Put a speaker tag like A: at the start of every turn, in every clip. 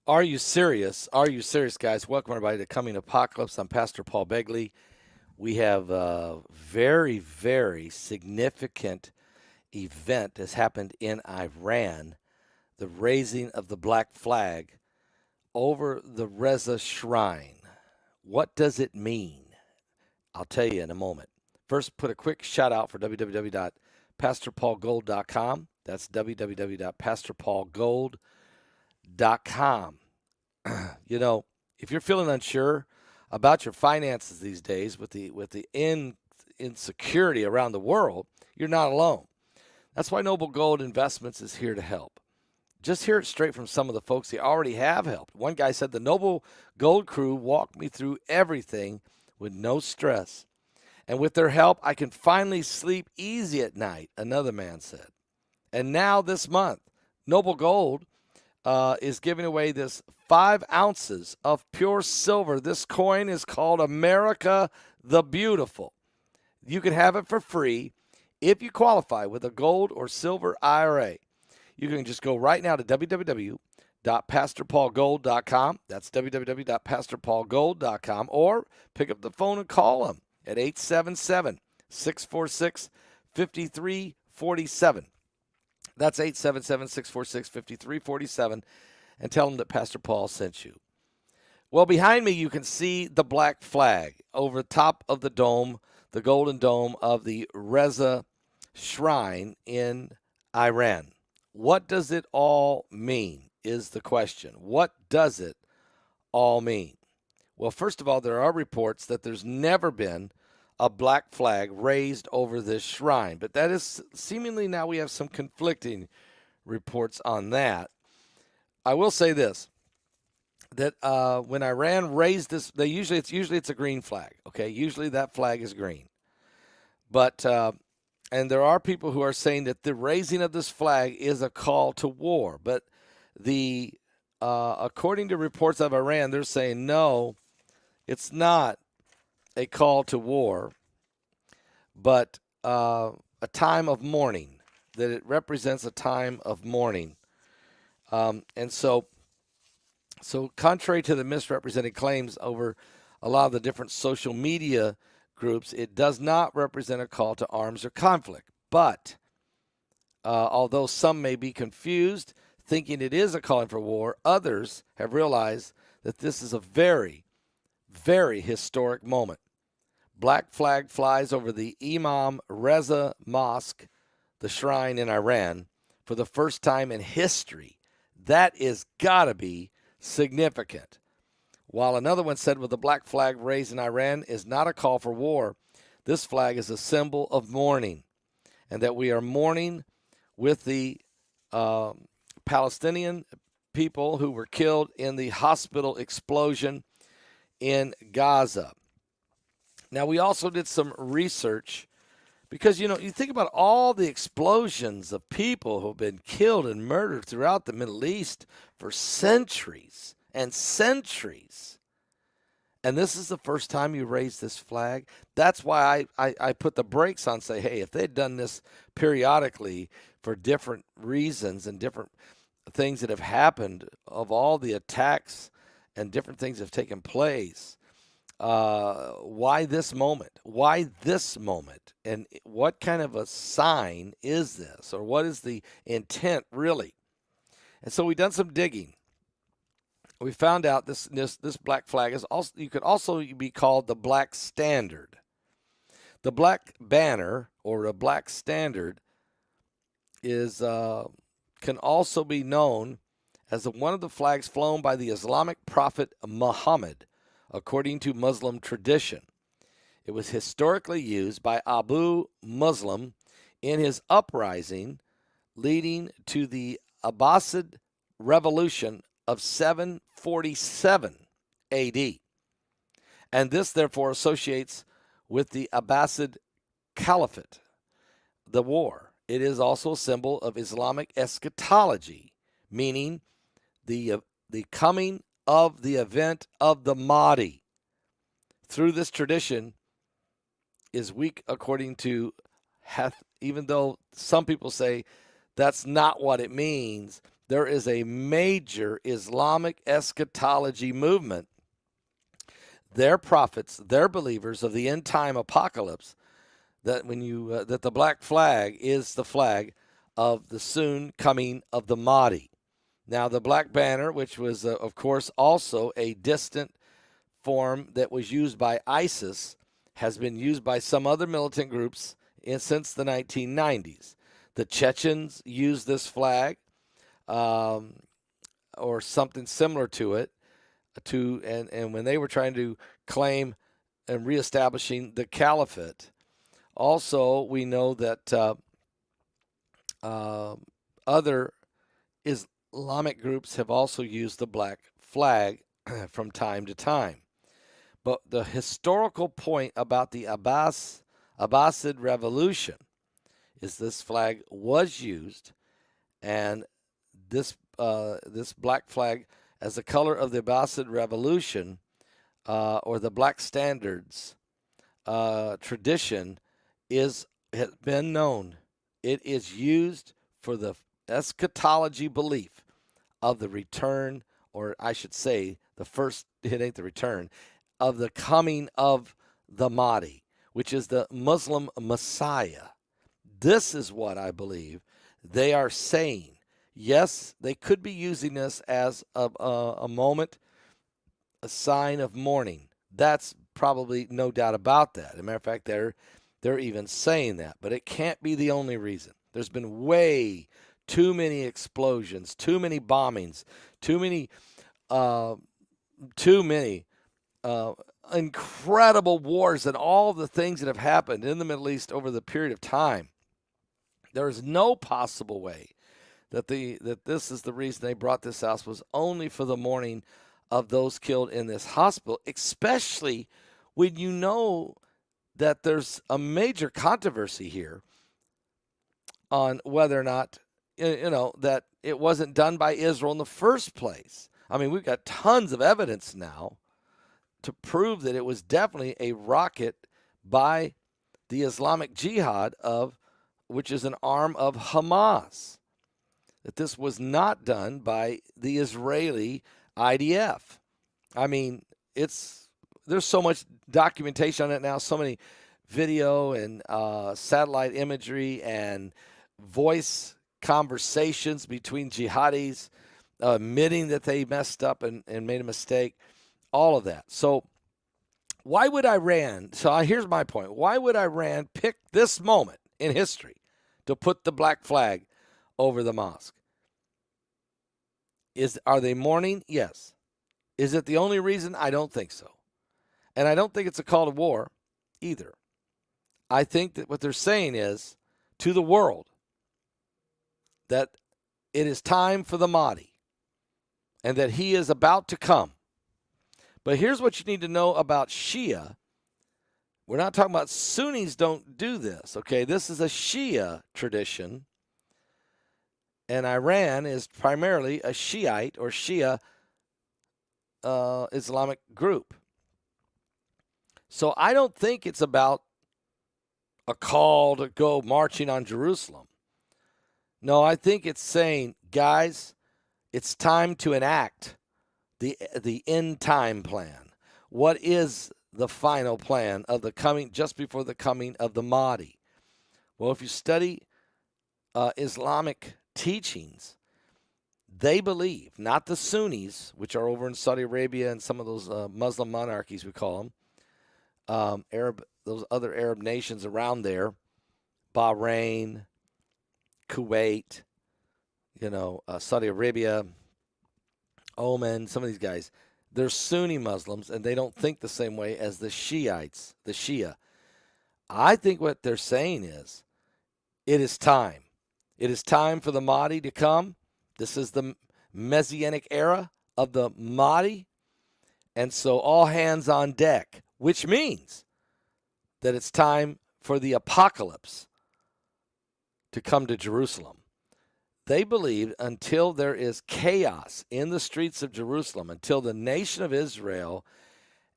A: Are you serious? Are you serious, guys? Welcome, everybody, to Coming Apocalypse. I'm Pastor Paul Begley. We have a very, very significant event that's happened in Iran, the raising of the black flag over the Reza shrine. What does it mean? I'll tell you in a moment. First, put a quick shout out for www.pastorpaulgold.com. That's www.pastorpaulgold.com. You know, if you're feeling unsure about your finances these days with the insecurity around the world, you're not alone. That's why Noble Gold Investments is here to help. Just hear it straight from some of the folks they already have helped. One guy said the Noble Gold crew walked me through everything with no stress. And with their help, I can finally sleep easy at night, another man said. And now this month, Noble Gold is giving away this 5 ounces of pure silver. This coin is called America the Beautiful. You can have it for free if you qualify with a gold or silver IRA. You can just go right now to www.pastorpaulgold.com. That's www.pastorpaulgold.com, or pick up the phone and call them at 877-646-5347. That's 877-646-5347, and tell them that Pastor Paul sent you. Well, behind me, you can see the black flag over top of the dome, the golden dome of the Reza shrine in Iran. What does it all mean is the question. What does it all mean? Well, first of all, there are reports that there's never been a black flag raised over this shrine. But that is seemingly now we have some conflicting reports on that. I will say this, that when Iran raised this, usually it's a green flag. Okay, usually that flag is green. But and there are people who are saying that the raising of this flag is a call to war. But the according to reports of Iran, they're saying no, it's not a call to war, but a time of mourning, that it represents a time of mourning. And so contrary to the misrepresented claims over a lot of the different social media groups, it does not represent a call to arms or conflict. But although some may be confused, thinking it is a calling for war, others have realized that this is a very, very historic moment. Black flag flies over the Imam Reza Mosque, the shrine in Iran, for the first time in history. That is gotta be significant. While another one said, with the black flag raised in Iran is not a call for war, this flag is a symbol of mourning, and that we are mourning with the Palestinian people who were killed in the hospital explosion in Gaza. Now, we also did some research because, you think about all the explosions of people who have been killed and murdered throughout the Middle East for centuries and centuries. And this is the first time you raise this flag. That's why I put the brakes on, say, hey, if they'd done this periodically for different reasons and different things that have happened, of all the attacks and different things that have taken place, why this moment? Why this moment? And what kind of a sign is this? Or what is the intent really? And so we've done some digging. We found out this black flag is also, you could also be called the black standard. The black banner or a black standard is can also be known as one of the flags flown by the Islamic prophet Muhammad, according to Muslim tradition. It was historically used by Abu Muslim in his uprising leading to the Abbasid Revolution of 747 AD. And this, therefore, associates with the Abbasid Caliphate, the war. It is also a symbol of Islamic eschatology, meaning the coming of the event of the Mahdi. Through this tradition is weak according to even though some people say that's not what it means, there is a major Islamic eschatology movement. Their prophets, their believers of the end time apocalypse, that that the black flag is the flag of the soon coming of the Mahdi. Now, the black banner, which was, of course, also a distant form that was used by ISIS, has been used by some other militant groups since the 1990s. The Chechens used this flag or something similar to it, and when they were trying to claim and reestablishing the caliphate. Also, we know that other Islamic groups have also used the black flag from time to time. But the historical point about the Abbasid revolution is this flag was used, and this black flag as the color of the Abbasid revolution or the black standards tradition has been known. It is used for the eschatology belief of the return, or I should say, it ain't the return, of the coming of the Mahdi, which is the Muslim Messiah. This is what I believe they are saying. Yes, they could be using this as a moment, a sign of mourning. That's probably no doubt about that. As a matter of fact, they're even saying that, but it can't be the only reason. There's been way too many explosions, too many bombings, too many incredible wars, and all the things that have happened in the Middle East over the period of time. There is no possible way that this is the reason they brought this out was only for the mourning of those killed in this hospital, especially when you know that there's a major controversy here on whether or not, that it wasn't done by Israel in the first place. I mean, we've got tons of evidence now to prove that it was definitely a rocket by the Islamic Jihad, which is an arm of Hamas. That this was not done by the Israeli IDF. I mean, there's so much documentation on it now, so many video and satellite imagery and voice conversations between jihadis admitting that they messed up and made a mistake, all of that. So why would Iran, here's my point, why would Iran pick this moment in history to put the black flag over the mosque? Are they mourning? Yes. Is it the only reason? I don't think so. And I don't think it's a call to war either. I think that what they're saying is to the world that it is time for the Mahdi and that he is about to come. But here's what you need to know about Shia. We're not talking about Sunnis don't do this, okay? This is a Shia tradition. And Iran is primarily a Shiite or Shia Islamic group. So I don't think it's about a call to go marching on Jerusalem. No, I think it's saying, guys, it's time to enact the end time plan. What is the final plan of the coming, just before the coming of the Mahdi? Well, if you study Islamic teachings, they believe, not the Sunnis, which are over in Saudi Arabia and some of those Muslim monarchies, we call them, those other Arab nations around there, Bahrain, Kuwait, Saudi Arabia, Oman, some of these guys, they're Sunni Muslims, and they don't think the same way as the Shiites, the Shia. I think what they're saying is, it is time. It is time for the Mahdi to come. This is the Messianic era of the Mahdi. And so all hands on deck, which means that it's time for the apocalypse to come to Jerusalem. They believe until there is chaos in the streets of Jerusalem, until the nation of Israel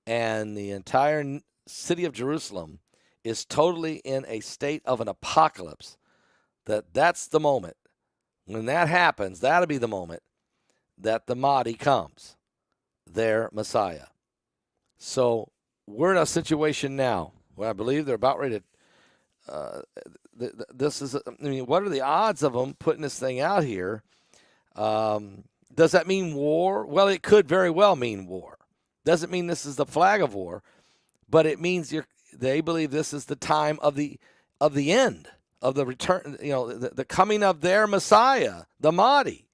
A: and the entire city of Jerusalem is totally in a state of an apocalypse, that's the moment When that happens, that'll be the moment that the Mahdi comes, their Messiah. So we're in a situation now where I believe they're about ready to. This is, I mean, what are the odds of them putting this thing out here? Does that mean war? Well, it could very well mean war. Doesn't mean this is the flag of war, but it means they believe this is the time of the end, of the return, the coming of their Messiah, the Mahdi.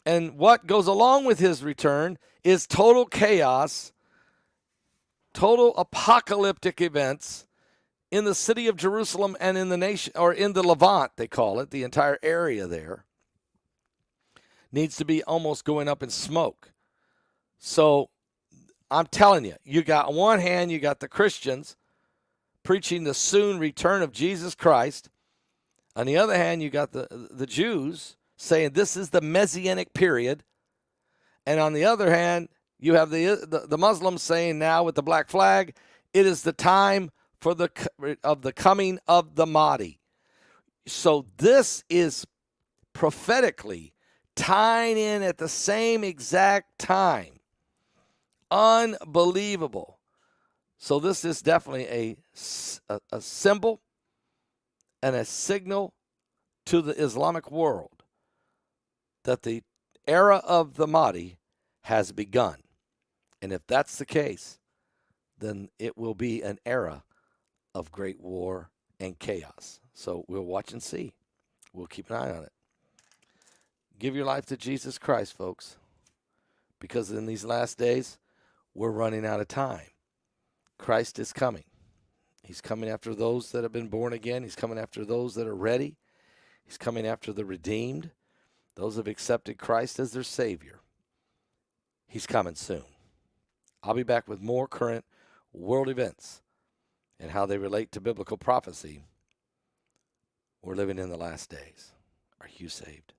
A: And what goes along with his return is total chaos, total apocalyptic events in the city of Jerusalem and in the nation, or in the Levant, they call it, the entire area there needs to be almost going up in smoke. So I'm telling you, you got on one hand, you got the Christians preaching the soon return of Jesus Christ. On the other hand, you got the Jews saying this is the Messianic period. And on the other hand, you have the Muslims saying now with the black flag, it is the time for the coming of the Mahdi. So this is prophetically tying in at the same exact time. Unbelievable. So this is definitely a symbol and a signal to the Islamic world that the era of the Mahdi has begun. And if that's the case, then it will be an era of great war and chaos. So we'll watch and see. We'll keep an eye on it. Give your life to Jesus Christ, folks, because in these last days, we're running out of time. Christ is coming. He's coming after those that have been born again. He's coming after those that are ready. He's coming after the redeemed, those who have accepted Christ as their Savior. He's coming soon. I'll be back with more current world events and how they relate to biblical prophecy. We're living in the last days. Are you saved?